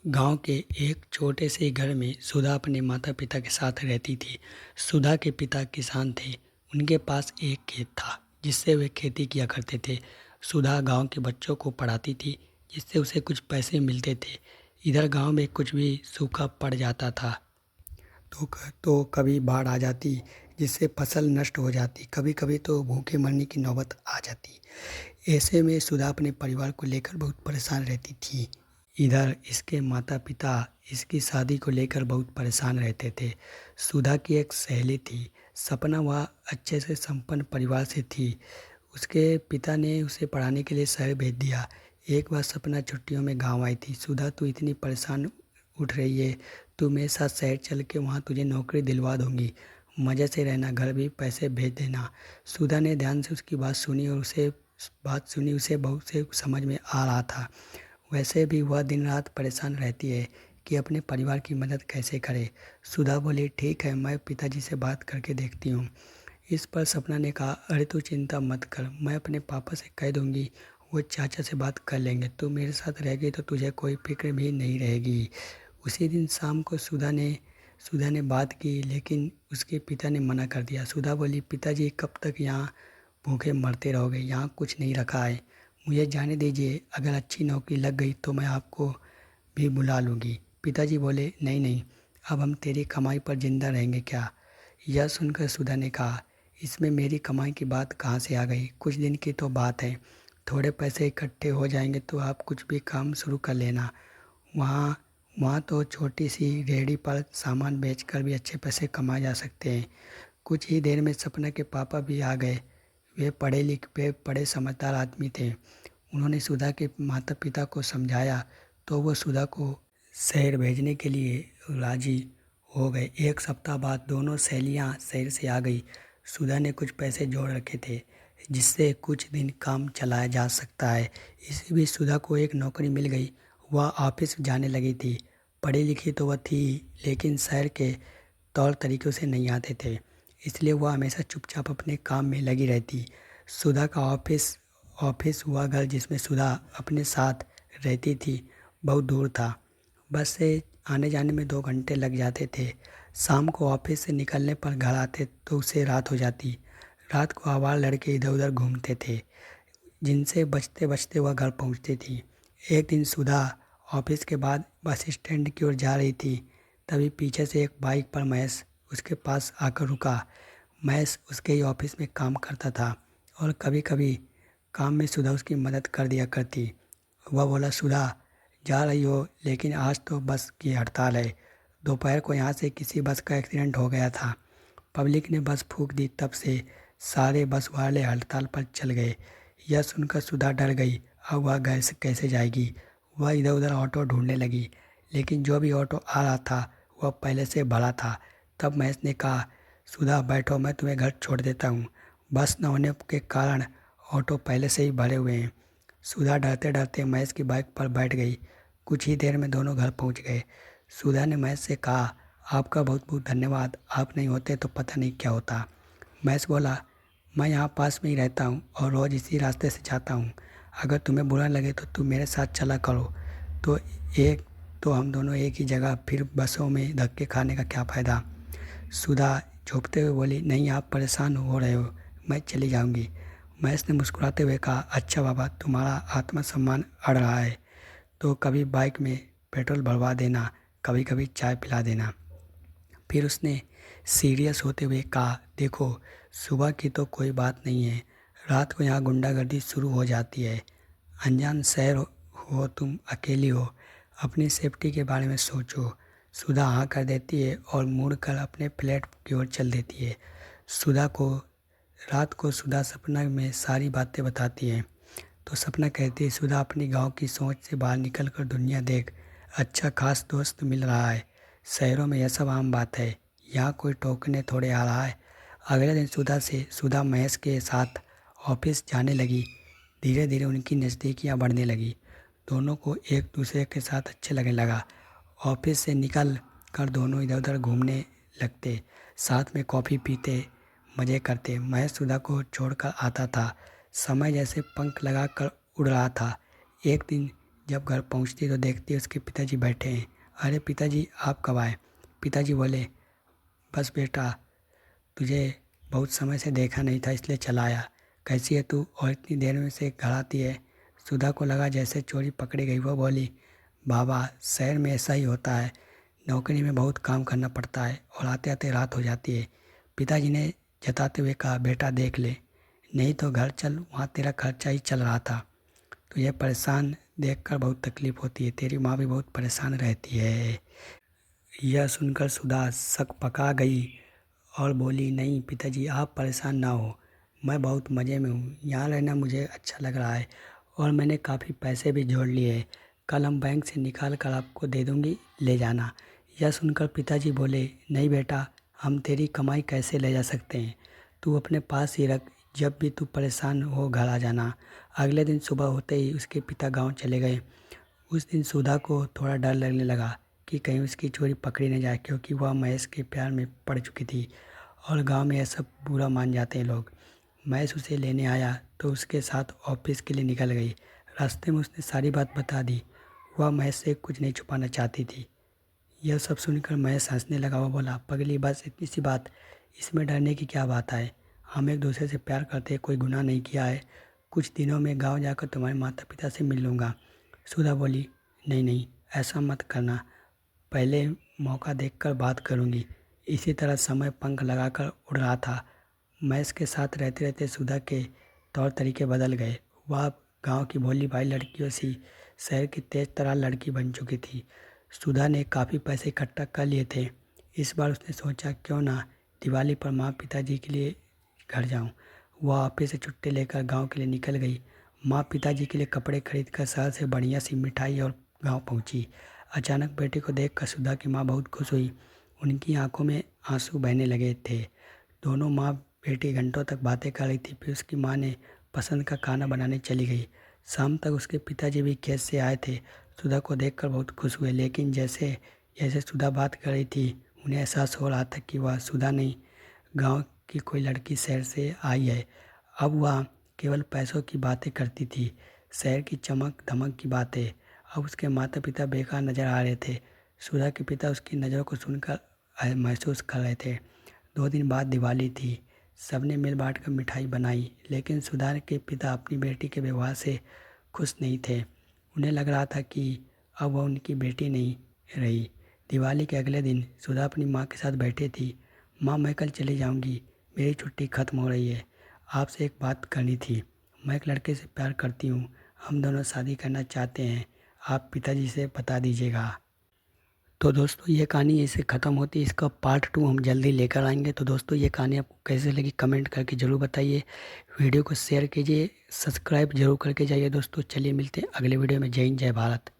गांव के एक छोटे से घर में सुधा अपने माता पिता के साथ रहती थी। सुधा के पिता किसान थे। उनके पास एक खेत था जिससे वे खेती किया करते थे। सुधा गांव के बच्चों को पढ़ाती थी जिससे उसे कुछ पैसे मिलते थे। इधर गांव में कुछ भी सूखा पड़ जाता था तो कभी बाढ़ आ जाती जिससे फसल नष्ट हो जाती, कभी कभी तो भूखे मरने की नौबत आ जाती। ऐसे में सुधा अपने परिवार को लेकर बहुत परेशान रहती थी। इधर इसके माता पिता इसकी शादी को लेकर बहुत परेशान रहते थे। सुधा की एक सहेली थी, सपना। वह अच्छे से संपन्न परिवार से थी। उसके पिता ने उसे पढ़ाने के लिए शहर भेज दिया। एक बार सपना छुट्टियों में गांव आई थी। सुधा, तू इतनी परेशान उठ रही है, तू मेरे साथ शहर चल के वहाँ तुझे नौकरी दिलवा दूंगी, मज़े से रहना, घर भी पैसे भेज देना। सुधा ने ध्यान से उसकी बात सुनी। उसे बहुत से समझ में आ रहा था। वैसे भी वह दिन रात परेशान रहती है कि अपने परिवार की मदद कैसे करे। सुधा बोली, ठीक है, मैं पिताजी से बात करके देखती हूँ। इस पर सपना ने कहा, अरे तू चिंता मत कर, मैं अपने पापा से कह दूंगी, वो चाचा से बात कर लेंगे। तू मेरे साथ रहेगी तो तुझे कोई फिक्र भी नहीं रहेगी। उसी दिन शाम को सुधा ने बात की, लेकिन उसके पिता ने मना कर दिया। सुधा बोली, पिताजी कब तक यहाँ भूखे मरते रहोगे, यहाँ कुछ नहीं रखा है, मुझे जाने दीजिए। अगर अच्छी नौकरी लग गई तो मैं आपको भी बुला लूँगी। पिताजी बोले, नहीं नहीं, अब हम तेरी कमाई पर जिंदा रहेंगे क्या? यह सुनकर सुधा ने कहा, इसमें मेरी कमाई की बात कहाँ से आ गई? कुछ दिन की तो बात है, थोड़े पैसे इकट्ठे हो जाएंगे तो आप कुछ भी काम शुरू कर लेना। वहाँ वहाँ तो छोटी सी रेहड़ी पर सामान बेचकर भी अच्छे पैसे कमाए जा सकते हैं। कुछ ही देर में सपना के पापा भी आ गए। वे पढ़े समझदार आदमी थे। उन्होंने सुधा के माता पिता को समझाया तो वो सुधा को शहर भेजने के लिए राजी हो गए। एक सप्ताह बाद दोनों सहेलियां शहर से आ गई। सुधा ने कुछ पैसे जोड़ रखे थे जिससे कुछ दिन काम चलाया जा सकता है। इसी बीच सुधा को एक नौकरी मिल गई। वह ऑफिस जाने लगी थी। पढ़ी लिखी तो वह थी, लेकिन शहर के तौर तरीके उसे नहीं आते थे, इसलिए वह हमेशा चुपचाप अपने काम में लगी रहती। सुधा का ऑफिस हुआ घर जिसमें सुधा अपने साथ रहती थी बहुत दूर था। बस से आने जाने में 2 घंटे लग जाते थे। शाम को ऑफिस से निकलने पर घर आते तो उसे रात हो जाती। रात को आवारा लड़के इधर उधर घूमते थे जिनसे बचते बचते वह घर पहुंचती थी। एक दिन सुधा ऑफिस के बाद बस स्टैंड की ओर जा रही थी। तभी पीछे से एक बाइक पर महेश उसके पास आकर रुका। महेश उसके ही ऑफिस में काम करता था और कभी कभी काम में सुधा उसकी मदद कर दिया करती। वह बोला, सुधा जा रही हो, लेकिन आज तो बस की हड़ताल है। दोपहर को यहाँ से किसी बस का एक्सीडेंट हो गया था, पब्लिक ने बस फूंक दी, तब से सारे बस वाले हड़ताल पर चल गए। यह सुनकर सुधा डर गई। अब वह घर से कैसे जाएगी? वह इधर उधर ऑटो ढूंढने लगी, लेकिन जो भी ऑटो आ रहा था वह पहले से भरा था। तब महेश ने कहा, सुधा बैठो, मैं तुम्हें घर छोड़ देता हूँ। बस न होने के कारण ऑटो पहले से ही भरे हुए हैं। सुधा डरते डरते महेश की बाइक पर बैठ गई। कुछ ही देर में दोनों घर पहुंच गए। सुधा ने महेश से कहा, आपका बहुत बहुत धन्यवाद, आप नहीं होते तो पता नहीं क्या होता। महेश बोला, मैं यहाँ पास में ही रहता हूँ और रोज़ इसी रास्ते से जाता हूँ। अगर तुम्हें बुरा लगे तो तुम मेरे साथ चला करो। तो एक तो हम दोनों एक ही जगह, फिर बसों में धक्के खाने का क्या फ़ायदा? सुधा झुकते हुए बोली, नहीं, आप परेशान हो रहे हो, मैं चली जाऊंगी। महेश ने मुस्कुराते हुए कहा, अच्छा बाबा, तुम्हारा आत्मसम्मान अड़ रहा है तो कभी बाइक में पेट्रोल भरवा देना, कभी कभी चाय पिला देना। फिर उसने सीरियस होते हुए कहा, देखो, सुबह की तो कोई बात नहीं है, रात को यहाँ गुंडागर्दी शुरू हो जाती है। अनजान शहर हो, तुम अकेली हो, अपनी सेफ्टी के बारे में सोचो। सुधा हाँ कर देती है और मुड़कर अपने फ्लैट की ओर चल देती है। सुधा को रात को सुधा सपना में सारी बातें बताती है तो सपना कहती है, सुधा, अपनी गांव की सोच से बाहर निकल कर दुनिया देख, अच्छा खास दोस्त मिल रहा है। शहरों में यह सब आम बात है, यहाँ कोई टोकने थोड़े आ रहा है। अगले दिन सुधा महेश के साथ ऑफिस जाने लगी। धीरे धीरे उनकी नज़दीकियाँ बढ़ने लगी। दोनों को एक दूसरे के साथ अच्छे लगने लगा। ऑफिस से निकल कर दोनों इधर उधर घूमने लगते, साथ में कॉफ़ी पीते, मज़े करते। महेश सुधा को छोड़कर आता था। समय जैसे पंख लगाकर उड़ रहा था। एक दिन जब घर पहुंचती तो देखती उसके पिताजी बैठे हैं। अरे पिताजी, आप कब आए? पिताजी बोले, बस बेटा, तुझे बहुत समय से देखा नहीं था इसलिए चला आया। कैसी है तू और इतनी देर में से घर आती है? सुधा को लगा जैसे चोरी पकड़ी गई। वो बोली, बाबा, शहर में ऐसा ही होता है, नौकरी में बहुत काम करना पड़ता है और आते आते रात हो जाती है। पिताजी ने जताते हुए कहा, बेटा देख ले, नहीं तो घर चल, वहाँ तेरा खर्चा ही चल रहा था। तुझे परेशान देखकर बहुत तकलीफ़ होती है, तेरी माँ भी बहुत परेशान रहती है। यह सुनकर सुधा शक पका गई और बोली, नहीं पिताजी, आप परेशान ना हो, मैं बहुत मज़े में हूँ, यहाँ रहना मुझे अच्छा लग रहा है और मैंने काफ़ी पैसे भी जोड़ लिए हैं। कल हम बैंक से निकाल कर आपको दे दूँगी, ले जाना। यह सुनकर पिताजी बोले, नहीं बेटा, हम तेरी कमाई कैसे ले जा सकते हैं, तू अपने पास ही रख, जब भी तू परेशान हो घर आ जाना। अगले दिन सुबह होते ही उसके पिता गाँव चले गए। उस दिन सुधा को थोड़ा डर लगने लगा कि कहीं उसकी चोरी पकड़ी न जाए, क्योंकि वह महेश के प्यार में पड़ चुकी थी और गांव में यह सब बुरा मान जाते हैं लोग। महेश उसे लेने आया तो उसके साथ ऑफिस के लिए निकल गई। रास्ते में उसने सारी बात बता दी। वह महेश से कुछ नहीं छुपाना चाहती थी। यह सब सुनकर महेश हंसने लगा। वो बोला, पगली, बस इतनी सी बात, इसमें डरने की क्या बात है? हम एक दूसरे से प्यार करते हैं, कोई गुनाह नहीं किया है। कुछ दिनों में गांव जाकर तुम्हारे माता पिता से मिल लूँगा। सुधा बोली, नहीं नहीं, ऐसा मत करना, पहले मौका देखकर बात करूँगी। इसी तरह समय पंख लगाकर उड़ रहा था। महेश के साथ रहते रहते सुधा के तौर तरीके बदल गए। वह अब गाँव की भोली भाली लड़कियों सी शहर की तेज तर्रार लड़की बन चुकी थी। सुधा ने काफ़ी पैसे इकट्ठा कर लिए थे। इस बार उसने सोचा, क्यों ना दिवाली पर माँ पिताजी के लिए घर जाऊं। वह ऑफिस से छुट्टी लेकर गांव के लिए निकल गई। माँ पिताजी के लिए कपड़े खरीदकर शहर से बढ़िया सी मिठाई और गांव पहुंची। अचानक बेटे को देखकर सुधा की माँ बहुत खुश हुई। उनकी आंखों में आंसू बहने लगे थे। दोनों माँ बेटी घंटों तक बातें कर रही थी। फिर उसकी माँ ने पसंद का खाना बनाने चली गई। शाम तक उसके पिताजी भी खेत से आए थे। सुधा को देखकर बहुत खुश हुए, लेकिन जैसे जैसे सुधा बात कर रही थी उन्हें एहसास हो रहा था कि वह सुधा नहीं, गांव की कोई लड़की शहर से आई है। अब वह केवल पैसों की बातें करती थी, शहर की चमक धमक की बातें। अब उसके माता पिता बेकार नज़र आ रहे थे। सुधा के पिता उसकी नज़रों को सुनकर महसूस कर रहे थे। 2 दिन बाद दिवाली थी। सबने मिल बांट कर मिठाई बनाई, लेकिन सुधा के पिता अपनी बेटी के व्यवहार से खुश नहीं थे। उन्हें लग रहा था कि अब वह उनकी बेटी नहीं रही। दिवाली के अगले दिन सुधा अपनी माँ के साथ बैठी थी। माँ, मैं कल चली जाऊँगी, मेरी छुट्टी ख़त्म हो रही है। आपसे एक बात करनी थी। मैं एक लड़के से प्यार करती हूँ, हम दोनों शादी करना चाहते हैं, आप पिताजी से बता दीजिएगा। तो दोस्तों, ये कहानी ऐसे ख़त्म होती है। इसका पार्ट 2 हम जल्दी लेकर आएंगे। तो दोस्तों, ये कहानी आपको कैसे लगी कमेंट करके ज़रूर बताइए। वीडियो को शेयर कीजिए, सब्सक्राइब जरूर करके जाइए। दोस्तों चलिए मिलते हैं अगले वीडियो में। जय हिंद, जय भारत।